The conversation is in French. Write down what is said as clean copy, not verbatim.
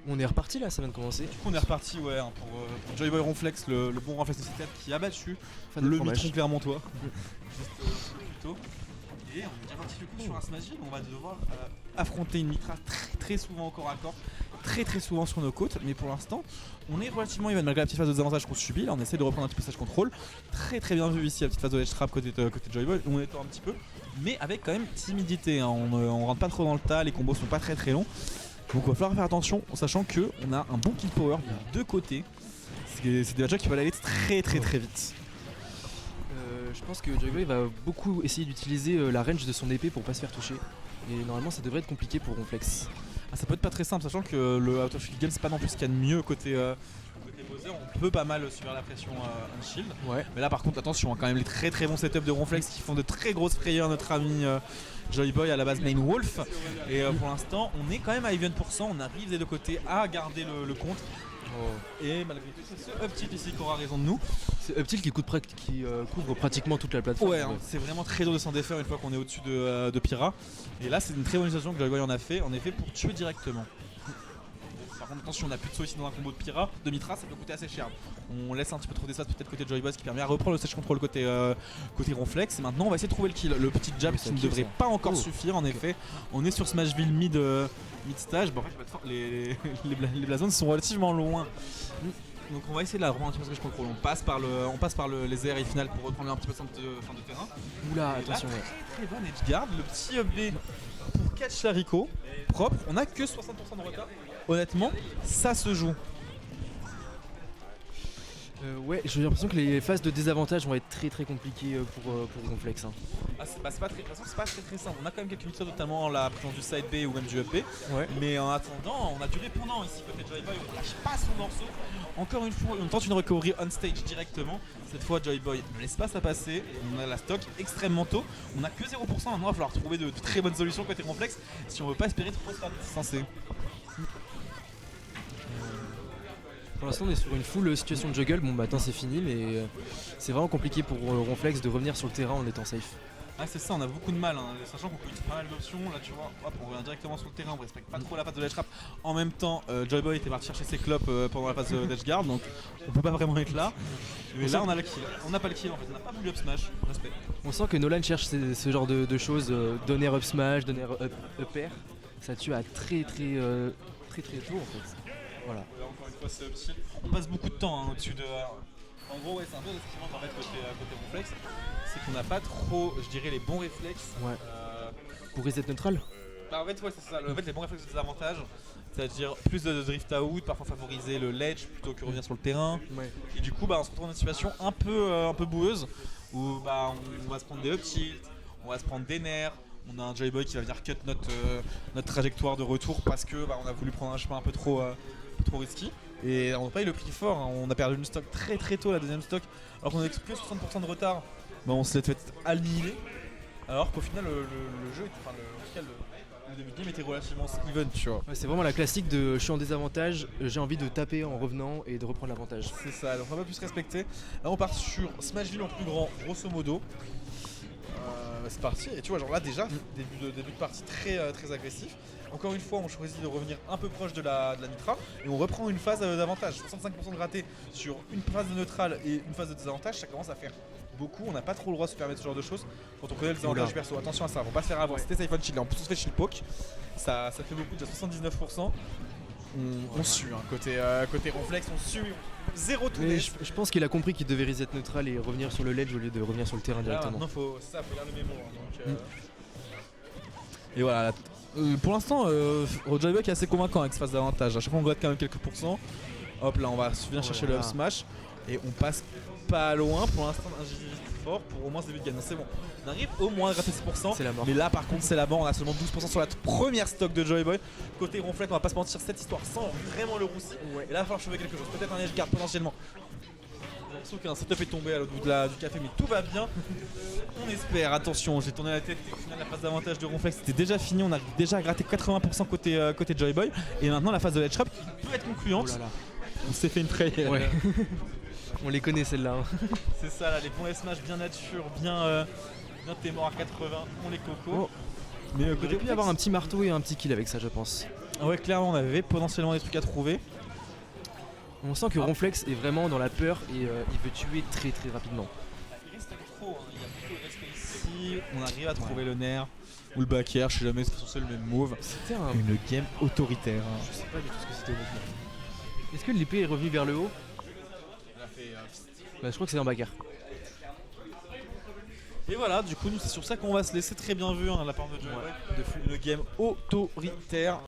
On est reparti là, ça vient de commencer. Du coup on est reparti pour Joyboy Ronflex, le bon Ronflex de C4 qui a battu le Mitron Clermontois. Juste plus tôt. Et on est déjà parti du coup sur un Smashville, on va devoir affronter une Mitra très souvent encore à corps, très souvent sur nos côtes, mais pour l'instant on est relativement even malgré la petite phase de désavantage qu'on subit. Là on essaie de reprendre un petit peu stage control, très bien vu ici la petite phase de edge trap côté Joyboy, on étend un petit peu, mais avec quand même timidité, hein. On rentre pas trop dans le tas, les combos sont pas très longs. Donc il va falloir faire attention en sachant qu'on a un bon kill power de deux côtés. C'est des matchs qui peuvent aller très vite. Je pense que Joyboy va beaucoup essayer d'utiliser la range de son épée pour pas se faire toucher. Et normalement ça devrait être compliqué pour Ronflex. Ça peut être pas très simple sachant que le out of shield game c'est pas non plus ce qu'il y a de mieux côté Bowser. On peut pas mal subir la pression unshield. Ouais. Mais là par contre attention, quand même les très bons setups de Ronflex qui font de très grosses frayeurs notre ami Joyboy à la base main Wolf. Et pour l'instant on est quand même à even %, on arrive des deux côtés à garder le contre. Et malgré tout c'est ce up tilt ici qui aura raison de nous. C'est up tilt qui couvre pratiquement toute la plateforme. Ouais, c'est vraiment très dur de s'en défaire une fois qu'on est au-dessus de Pyra. Et là c'est une très bonne utilisation que Joyboy en a fait, en effet pour tuer directement. Par contre attention, on a plus de saut ici dans un combo de Mitra, ça peut coûter assez cher. On laisse un petit peu trop d'espace peut-être côté Joyboy, ce qui permet à reprendre le stage control côté Ronflex. Et maintenant on va essayer de trouver le kill, le petit jab qui ne devrait pas encore suffire en effet. On est sur Smashville mid stage. Bon, en fait, les blasons sont relativement loin. Donc on va essayer de la reprendre un petit peu stage control. On passe par les airs et finales pour reprendre un petit peu de fin de terrain. Oula, attention. Très bon edge guard, le petit B pour catch Lariko, propre. On a que 60% de retard. Honnêtement, ça se joue. Ouais, j'ai l'impression que les phases de désavantage vont être très compliquées pour Ronflex. Hein. C'est pas très simple. On a quand même quelques mixeurs, notamment la présence du side B ou même du up B. Ouais. Mais en attendant, on a du répondant ici côté Joyboy. On lâche pas son morceau. Encore une fois, on tente une recovery on stage directement. Cette fois, Joyboy ne laisse pas ça passer. On a la stock extrêmement tôt. On a que 0%. Maintenant, il va falloir trouver de très bonnes solutions côté Ronflex si on veut pas espérer trop se faire distancer. Pour l'instant on est sur une full situation de juggle, bon bah attends c'est fini mais c'est vraiment compliqué pour Ronflex de revenir sur le terrain en étant safe. Ah c'est ça, on a beaucoup de mal, hein. Sachant qu'on peut utiliser pas mal d'options, là tu vois, hop, on revient directement sur le terrain, on respecte pas trop la phase de l'edge trap. En même temps, Joyboy était parti chercher ses clopes pendant la phase d'edge guard, donc on peut pas vraiment être là. Mais là on a le kill, on n'a pas le kill en fait, on n'a pas voulu up smash, respect. On sent que Nolan cherche ce genre de choses, donner up smash, donner up air, ça tue à très tôt en fait. Voilà. Là, encore une fois, c'est up tilt. On passe beaucoup de temps au-dessus de. En gros, ouais, c'est un peu ce qui manque en fait côté Ronflex. C'est qu'on n'a pas trop, je dirais, les bons réflexes. Ouais. Pour reset neutral. Bah, en fait, ouais, c'est ça. En fait, les bons réflexes de désavantage, c'est-à-dire plus de drift out, parfois favoriser le ledge plutôt que revenir sur le terrain. Ouais. Et du coup, on se retrouve dans une situation un peu boueuse où on va se prendre des up tilt, on va se prendre des nerfs. On a un Joyboy qui va venir cut notre trajectoire de retour parce que on a voulu prendre un chemin un peu trop risqué. Et on paye le prix fort, hein. On a perdu une stock très tôt, la deuxième stock, alors qu'on a que 60% de retard. On se l'est fait annihiler. Alors qu'au final le jeu, le début de game était relativement even, tu vois. Ouais, c'est vraiment la classique de je suis en désavantage, j'ai envie de taper en revenant et de reprendre l'avantage. C'est ça, donc on va pas plus se respecter. Là on part sur Smashville en plus grand, grosso modo. C'est parti, et tu vois genre là déjà début de partie très agressif. Encore une fois on choisit de revenir un peu proche de la Nitra et on reprend une phase d'avantage. 65% de raté sur une phase de neutral et une phase de désavantage, ça commence à faire beaucoup. On n'a pas trop le droit de se permettre ce genre de choses quand on connaît le désavantage perso. Attention à ça, faut pas se faire avoir. C'était Siphon Shield, en plus on se fait shield poke, ça fait beaucoup, déjà 79%. On sue, hein. Côté Ronflex, on sue, zéro tout. Je pense qu'il a compris qu'il devait reset neutral et revenir sur le ledge au lieu de revenir sur le terrain directement. Non, faut lire le mémo. Hein, Et voilà, pour l'instant, Joyboy est assez convaincant avec ce phase d'avantage. À chaque fois on gratte quand même quelques pourcents. Hop là, on va venir chercher le up smash et on passe pas loin pour l'instant d'un GG fort pour au moins ce début de gagne. C'est bon, on arrive au moins à gratter 6%. C'est la mort. Mais là par contre c'est la mort, on a seulement 12% sur la première stock de Joyboy. Côté Ronflex, on va pas se mentir, cette histoire sans vraiment le roussi. Ouais. Et là il va falloir sauver quelque chose, peut-être un edge guard potentiellement. J'ai l'impression qu'un setup est tombé à l'autre bout du café, mais tout va bien. On espère, attention, j'ai tourné la tête et au final la phase d'avantage de Ronflex c'était déjà fini, on a déjà gratté 80% côté Joyboy. Et maintenant la phase de l'edge trap qui peut être concluante. Oh là là. On s'est fait une frayeur. Ouais. On les connaît celles-là. Hein. C'est ça là, les bons smash bien nature, bien t'es mort à 80, on les coco. Oh. Mais il aurait pu y avoir un petit marteau et un petit kill avec ça je pense. Ah ouais, clairement, on avait potentiellement des trucs à trouver. On sent que Ronflex est vraiment dans la peur et il veut tuer très très rapidement. Il reste trop, il y a beaucoup de respect ici. On arrive à trouver le nerf ou le back air, je sais jamais si c'est censé le même move. C'était un. Une game autoritaire. Je sais pas du tout ce que c'était honnêtement. Est-ce que l'épée est revenue vers le haut? Elle a fait, Bah, je crois que c'est un bagarre. Et voilà, du coup, nous c'est sur ça qu'on va se laisser. Très bien vu, hein, la part de Joy Boy. Une game autoritaire.